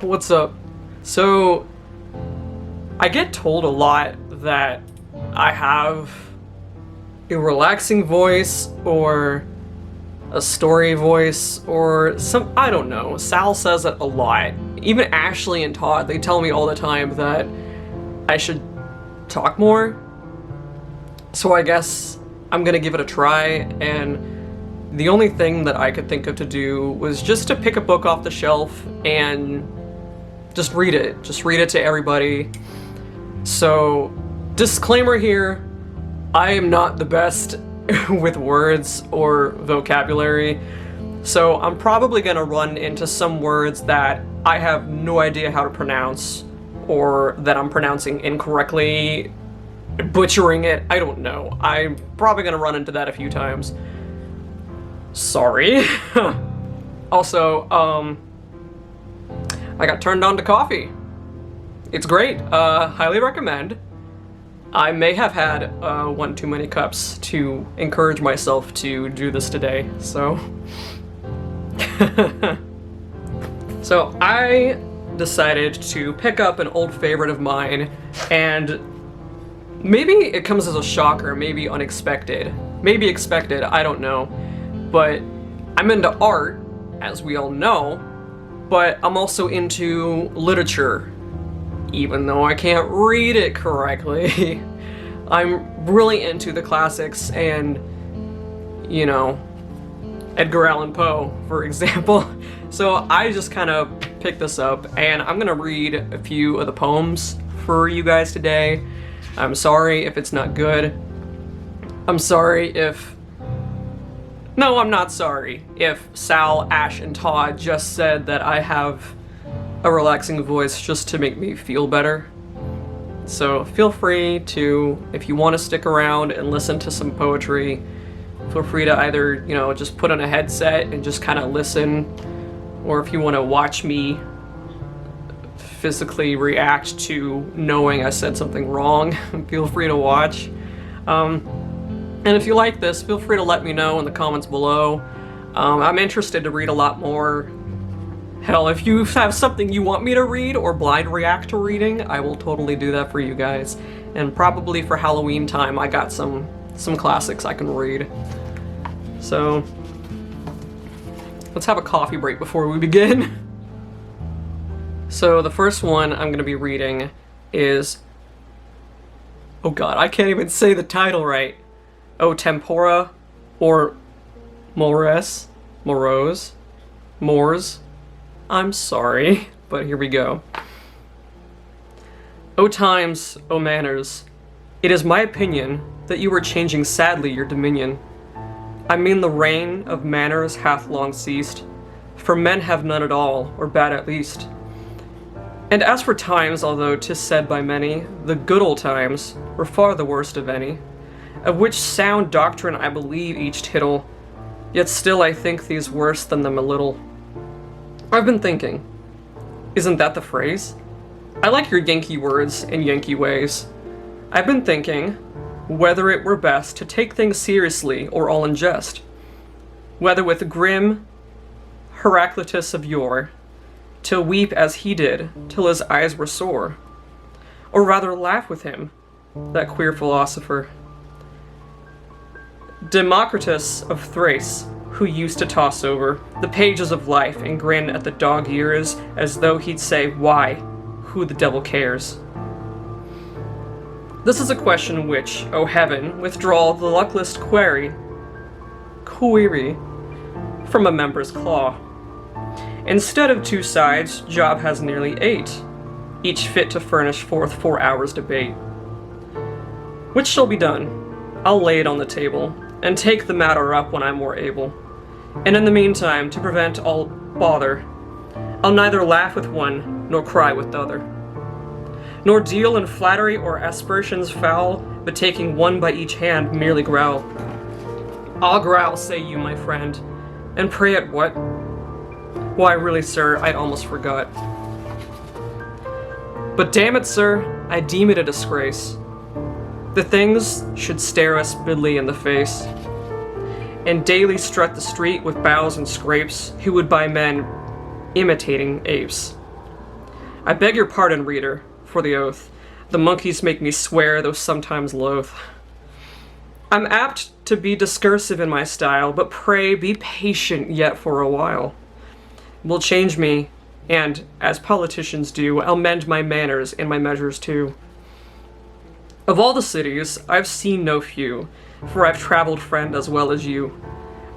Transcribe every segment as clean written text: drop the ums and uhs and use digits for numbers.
What's up? So, I get told a lot that I have a relaxing voice or a story voice or I don't know. Sal says it a lot. Even Ashley and Todd, they tell me all the time that I should talk more. So I guess I'm gonna give it a try, and the only thing that I could think of to do was just to pick a book off the shelf and just read it. Just read it to everybody. So, disclaimer here, I am not the best with words or vocabulary, so I'm probably gonna run into some words that I have no idea how to pronounce, or that I'm pronouncing incorrectly, butchering it, I don't know. I'm probably gonna run into that a few times. Sorry. Also, I got turned on to coffee. It's great. Highly recommend. I may have had one too many cups to encourage myself to do this today, so... So I decided to pick up an old favorite of mine, and maybe it comes as a shocker, maybe unexpected. Maybe expected, I don't know. But I'm into art, as we all know, but I'm also into literature, even though I can't read it correctly. I'm really into the classics and, you know, Edgar Allan Poe, for example. So I just kind of picked this up, and I'm gonna read a few of the poems for you guys today. I'm sorry if it's not good. I'm sorry if... No, I'm not sorry if Sal, Ash, and Todd just said that I have a relaxing voice just to make me feel better. So feel free to, if you want to stick around and listen to some poetry, feel free to either, you know, just put on a headset and just kind of listen, or if you want to watch me physically react to knowing I said something wrong, feel free to watch. And if you like this, feel free to let me know in the comments below. I'm interested to read a lot more. Hell, if you have something you want me to read or blind react to reading, I will totally do that for you guys. And probably for Halloween time, I got some classics I can read. So, let's have a coffee break before we begin. So the first one I'm gonna be reading is... Oh god, I can't even say the title right. O Tempora, or Mores, Mors. I'm sorry, but here we go. O times, O manners, it is my opinion that you are changing sadly your dominion. I mean the reign of manners hath long ceased, for men have none at all, or bad at least. And as for times, although 'tis said by many, the good old times were far the worst of any, of which sound doctrine I believe each tittle, yet still I think these worse than them a little. I've been thinking, isn't that the phrase? I like your Yankee words and Yankee ways. I've been thinking whether it were best to take things seriously or all in jest, whether with grim Heraclitus of yore, to weep as he did till his eyes were sore, or rather laugh with him, that queer philosopher. Democritus of Thrace, who used to toss over the pages of life and grin at the dog ears as though he'd say, why, who the devil cares? This is a question which, O heaven, withdraw the luckless query from a member's claw. Instead of 2 sides, Job has nearly 8, each fit to furnish forth 4 hours' debate. Which shall be done? I'll lay it on the table, and take the matter up when I'm more able. And in the meantime, to prevent all bother, I'll neither laugh with one, nor cry with the other, nor deal in flattery or aspersions foul, but taking one by each hand, merely growl. I'll growl, say you, my friend, and pray at what? Why, really, sir, I'd almost forgot. But damn it, sir, I deem it a disgrace. The things should stare us bidly in the face, and daily strut the street with bows and scrapes, who would by men imitating apes. I beg your pardon, reader, for the oath. The monkeys make me swear, though sometimes loath. I'm apt to be discursive in my style, but pray be patient yet for a while. Will change me, and, as politicians do, I'll mend my manners and my measures too. Of all the cities, I've seen no few, for I've traveled, friend, as well as you.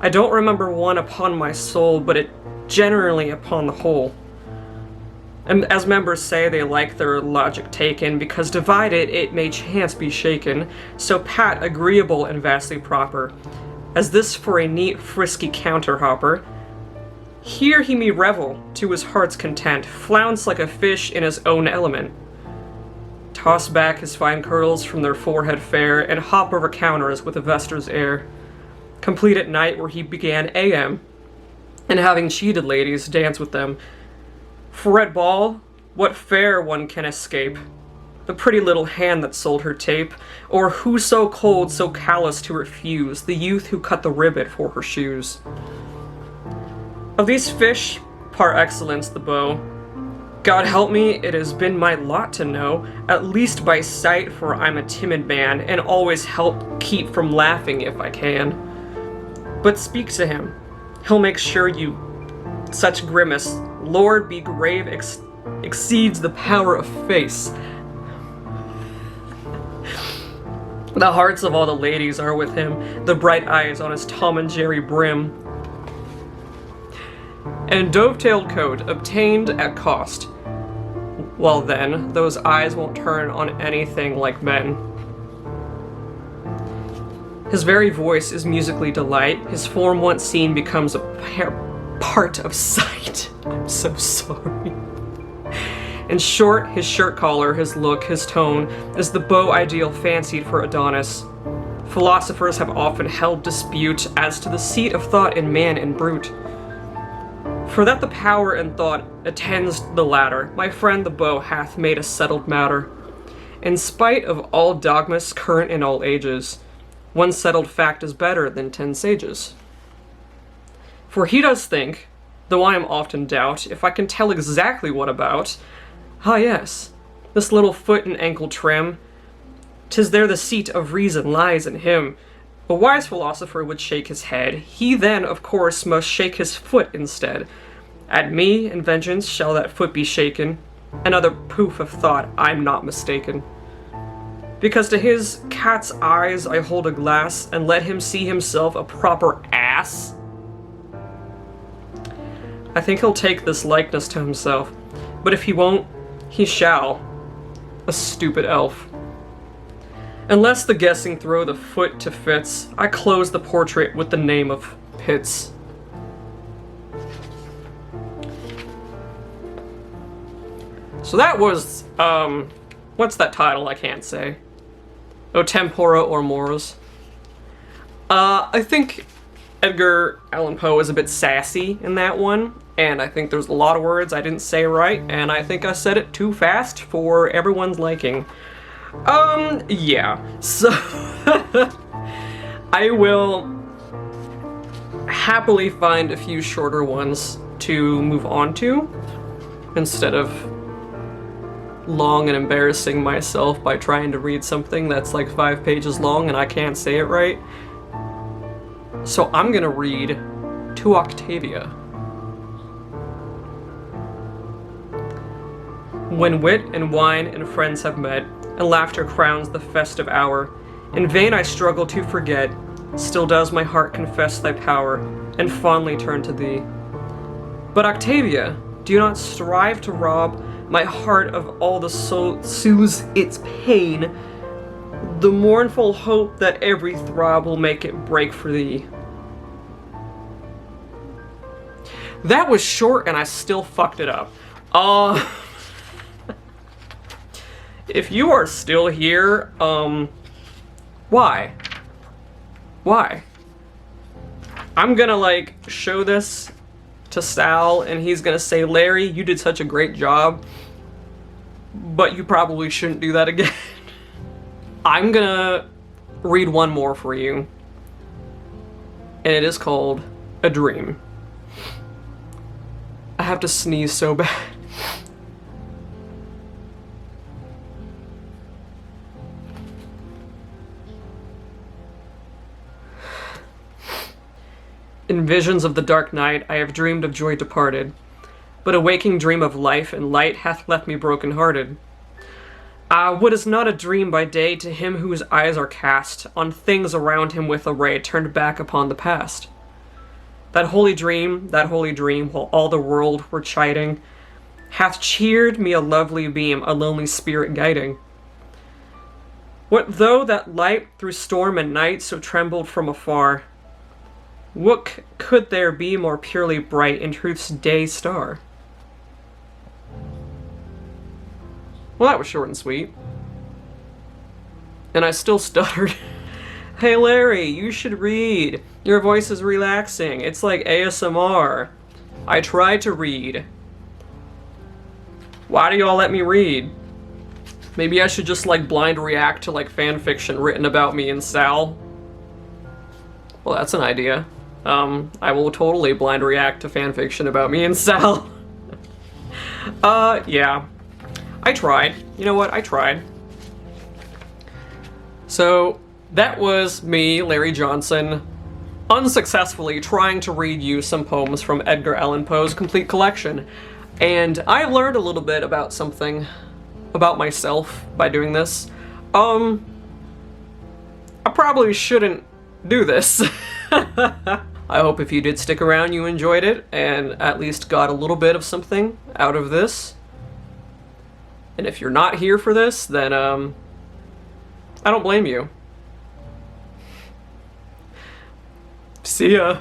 I don't remember one upon my soul, but it generally upon the whole. And as members say, they like their logic taken, because divided it may chance be shaken, so pat, agreeable, and vastly proper. As this for a neat, frisky counter-hopper, here he may revel, to his heart's content, flounce like a fish in his own element, toss back his fine curls from their forehead fair, and hop over counters with a vestor's air, complete at night where he began AM, and having cheated ladies, dance with them. For at ball, what fair one can escape? The pretty little hand that sold her tape, or who so cold, so callous to refuse, the youth who cut the ribbon for her shoes. Of these fish, par excellence the beau, God help me, it has been my lot to know, at least by sight, for I'm a timid man, and always help keep from laughing if I can. But speak to him, he'll make sure you such grimace, Lord be grave, exceeds the power of face. The hearts of all the ladies are with him, the bright eyes on his Tom and Jerry brim, and dovetailed coat obtained at cost. Well then, those eyes won't turn on anything like men. His very voice is musically delight, his form once seen becomes a part of sight. I'm so sorry. In short, his shirt collar, his look, his tone, is the beau ideal fancied for Adonis. Philosophers have often held dispute as to the seat of thought in man and brute. For that the power and thought attends the latter, my friend the beau hath made a settled matter. In spite of all dogmas current in all ages, one settled fact is better than 10 sages. For he does think, though I am often doubt, if I can tell exactly what about, ah yes, this little foot and ankle trim, 'tis there the seat of reason lies in him. A wise philosopher would shake his head, he then, of course, must shake his foot instead. At me, in vengeance, shall that foot be shaken, another proof of thought I'm not mistaken. Because to his cat's eyes I hold a glass, and let him see himself a proper ass. I think he'll take this likeness to himself, but if he won't, he shall. A stupid elf. Unless the guessing throw the foot to fits, I close the portrait with the name of Pitts. So that was, what's that title? I can't say. O Tempora or Mors. I think Edgar Allan Poe is a bit sassy in that one, and I think there's a lot of words I didn't say right, and I think I said it too fast for everyone's liking. Yeah. So, I will happily find a few shorter ones to move on to, instead of long and embarrassing myself by trying to read something that's like 5 pages long and I can't say it right. So I'm gonna read To Octavia. When wit and wine and friends have met, and laughter crowns the festive hour, in vain I struggle to forget, still does my heart confess thy power, and fondly turn to thee. But Octavia, do not strive to rob my heart of all the soothes its pain, the mournful hope that every throb will make it break for thee. That was short and I still fucked it up. If you are still here, why? Why? I'm gonna like show this to Sal and he's gonna say, Larry, you did such a great job, but you probably shouldn't do that again. I'm gonna read one more for you, and it is called A Dream. I have to sneeze so bad. In visions of the dark night I have dreamed of joy departed, but a waking dream of life and light hath left me broken-hearted. Ah, what is not a dream by day to him whose eyes are cast on things around him with a ray turned back upon the past? That holy dream, while all the world were chiding, hath cheered me a lovely beam, a lonely spirit guiding. What though that light through storm and night so trembled from afar? What could there be more purely bright in truth's day star? Well, that was short and sweet. And I still stuttered. Hey Larry, you should read. Your voice is relaxing. It's like ASMR. I tried to read. Why do y'all let me read? Maybe I should just like blind react to like fan fiction written about me and Sal. Well, that's an idea. I will totally blind react to fan fiction about me and Sal. Yeah. I tried. You know what? I tried. So, that was me, Larry Johnson, unsuccessfully trying to read you some poems from Edgar Allan Poe's complete collection. And I learned a little bit about something about myself by doing this. I probably shouldn't do this. I hope if you did stick around you enjoyed it and at least got a little bit of something out of this. And if you're not here for this, then I don't blame you. See ya.